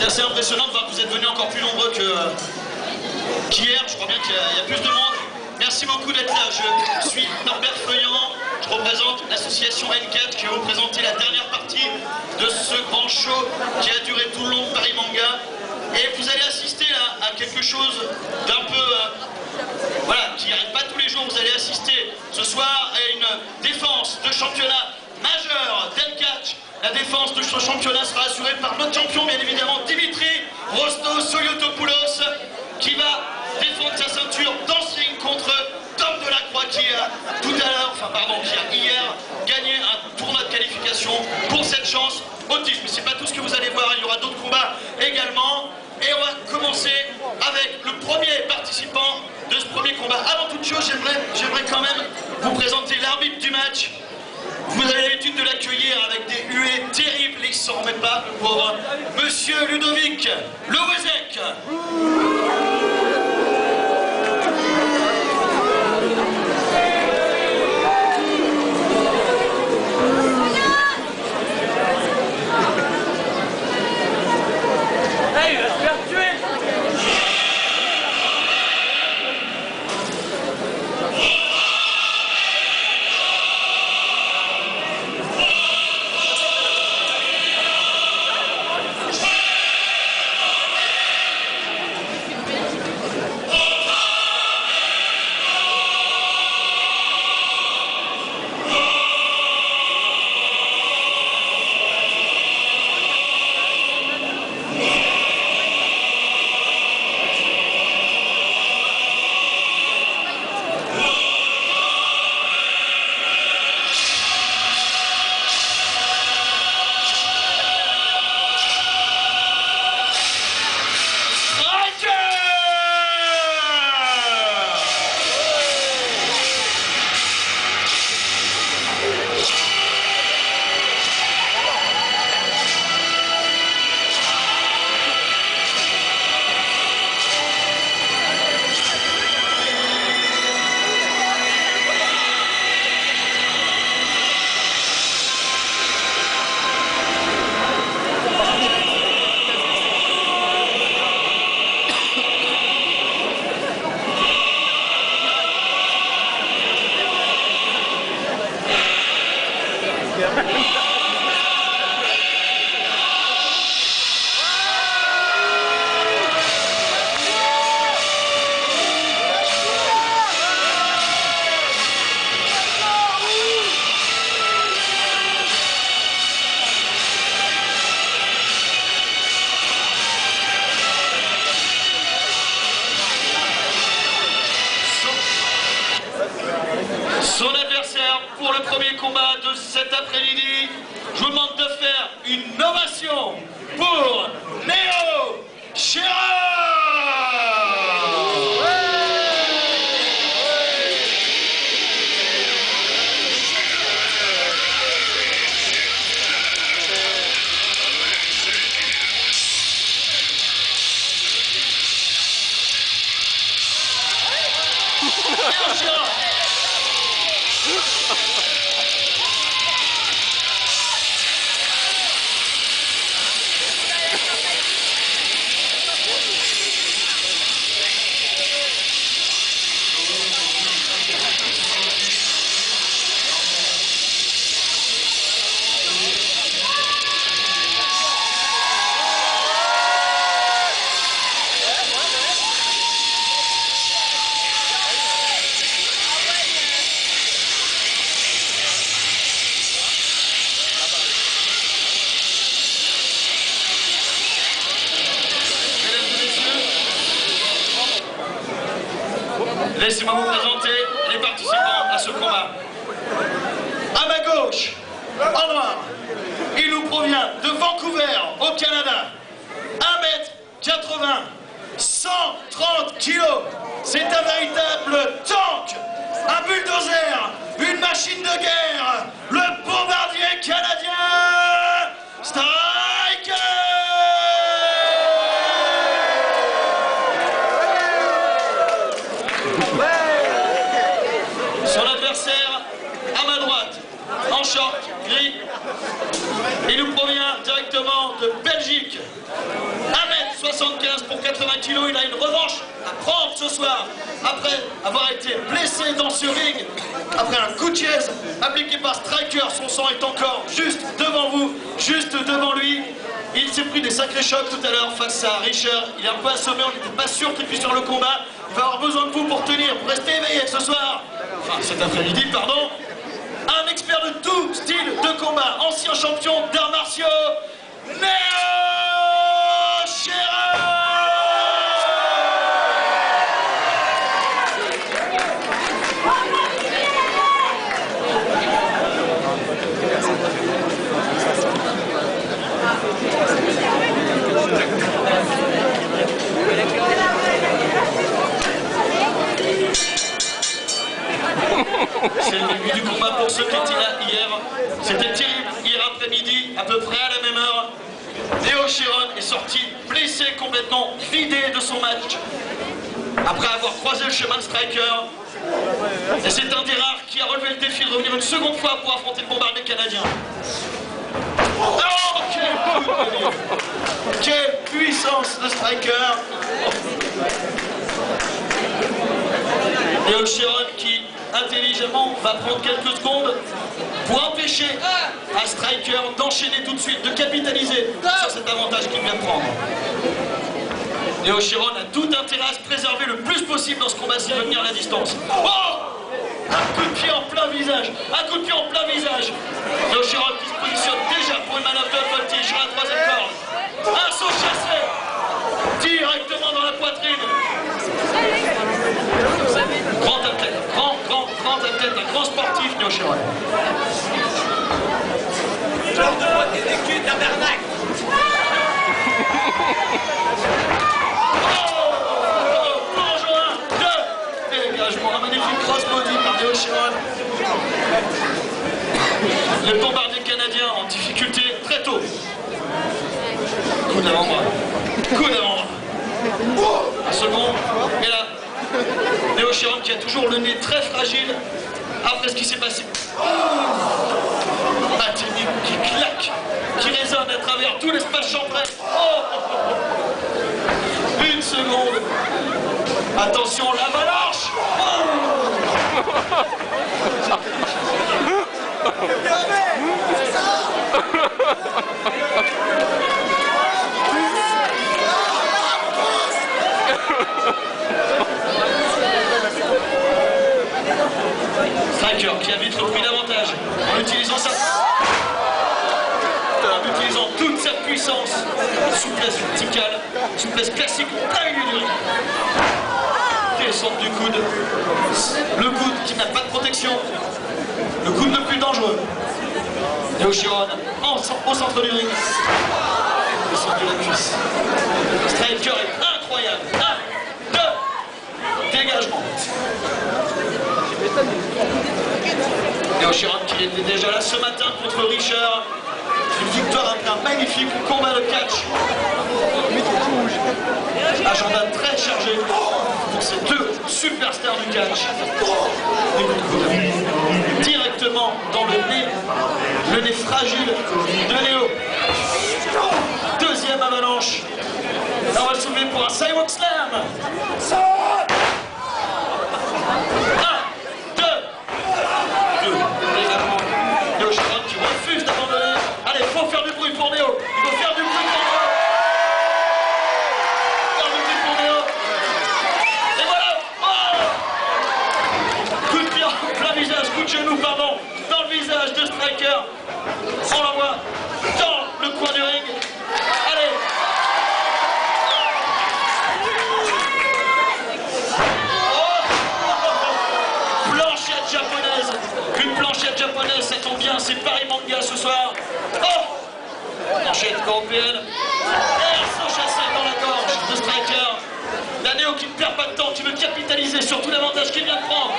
C'est assez impressionnant de voir que vous êtes venus encore plus nombreux qu'hier. Je crois bien qu'il y a plus de monde. Merci beaucoup d'être là. Je suis Norbert Feuillant. Je représente l'association N4 qui va vous présenter la dernière partie de ce grand show qui a duré tout le long de Paris Manga. Et vous allez assister à quelque chose d'un peu... voilà, qui n'arrive pas tous les jours. Vous allez assister ce soir à une défense de championnat majeur d'N4. La défense de ce championnat sera assurée par notre champion, bien évidemment, Dimitri Rosto-Soliotopoulos, qui va défendre sa ceinture dancing contre Tom Delacroix, qui a qui a hier gagné un tournoi de qualification pour cette chance autisme. Mais c'est pas tout ce que vous allez voir, il y aura d'autres combats également. Et on va commencer avec le premier participant de ce premier combat. Avant toute chose, j'aimerais quand même vous présenter l'arbitre du match. Vous avez l'habitude de l'accueillir avec des huées terribles, il s'en remet pas, le pauvre Monsieur Ludovic Lewezek. Hey, il va se faire tuer. Son adversaire pour le premier combat de cet après-midi, je vous demande de faire une ovation pour Néo Gérard. Néo Gérard. Laissez-moi vous présenter les participants à ce combat. À ma gauche, en noir, il nous provient de Vancouver, au Canada. 1m80, 130 kg. C'est un véritable tank, un bulldozer, une machine de guerre, le bombardier canadien, Striker! Son adversaire, à ma droite, en short gris, il nous provient directement de Belgique. Tilo, il a une revanche à prendre ce soir. Après avoir été blessé dans ce ring, après un coup de chaise appliqué par Striker, son sang est encore juste devant vous, juste devant lui. Il s'est pris des sacrés chocs tout à l'heure face à Richard. Il est un peu assommé, on n'était pas sûr qu'il puisse faire le combat. Il va avoir besoin de vous pour tenir, pour rester éveillé ce soir. Enfin, cet après-midi, pardon. Un expert de tout style de combat, ancien champion d'arts martiaux, Néo Sheeran. C'est le début du combat pour ceux qui étaient là hier. C'était terrible hier après-midi, à peu près à la même heure. Néo Sheeran est sorti blessé, complètement vidé de son match, après avoir croisé le chemin de Striker. Et c'est un des rares qui a relevé le défi de revenir une seconde fois pour affronter le bombardier canadien. Oh, quel coup de Dieu! Quelle puissance de Striker! Néo Sheeran qui intelligemment va prendre quelques secondes pour empêcher à Striker d'enchaîner tout de suite, de capitaliser sur cet avantage qu'il vient de prendre. Néo Sheeran a tout intérêt à se préserver le plus possible dans ce combat s'il veut tenir la distance. Oh! Un coup de pied en plein visage, un coup de pied en plein visage. Néo Sheeran qui se positionne déjà pour une manœuvre de voltige sur la troisième corde. Un saut chassé directement dans la poitrine. Grand athlète, grand athlète, un grand sportif, Néo Sheeran. Genre de moi t'es des culs, tabernacle. Bonjour, dégagement, un magnifique crossbody par Néo Sheeran. Le bombardier canadien en difficulté très tôt. Coup d'avant-bras. Coup d'avant-bras. Un second, et là, Néo Sheeran qui a toujours le nez très fragile après ce qui s'est passé. Un technique qui claque, qui résonne à travers tout l'espace chambré. Une seconde. Attention, l'avalanche. Striker qui a vite repris l'avantage en utilisant toute sa puissance, souplesse verticale, souplesse classique, plein milieu du ring. Descente du coude, le coude qui n'a pas de protection, le coude le plus dangereux. Néo Sheeran au centre du ring, descente de la cuisse. Striker est incroyable. 1, 2, dégagement. Néo Sheeran qui était déjà là ce matin contre Richard. Une victoire après un magnifique combat de catch. Agenda très chargé pour ces deux superstars du catch. Directement dans le nez fragile de Néo. Deuxième avalanche. On va le soulever pour un Sidewalk Slam. 1, 2, dégagement. Néo Sheeran qui refuse d'abandonner. Allez, il faut faire du bruit pour Néo. Il faut faire du bruit pour Néo. Faire du bruit pour Néo. Et voilà. Oh, coup de pied en plein visage, coup de genou, pardon, dans le visage de Striker. On l'envoie dans le coin du ring. Allez. Japonaise, une planchette japonaise, ça tombe bien, c'est Paris Manga ce soir. Oh, planchette européenne, saut chassé dans la gorge de Striker. La Néo qui ne perd pas de temps, qui veut capitaliser sur tout l'avantage qu'il vient de prendre.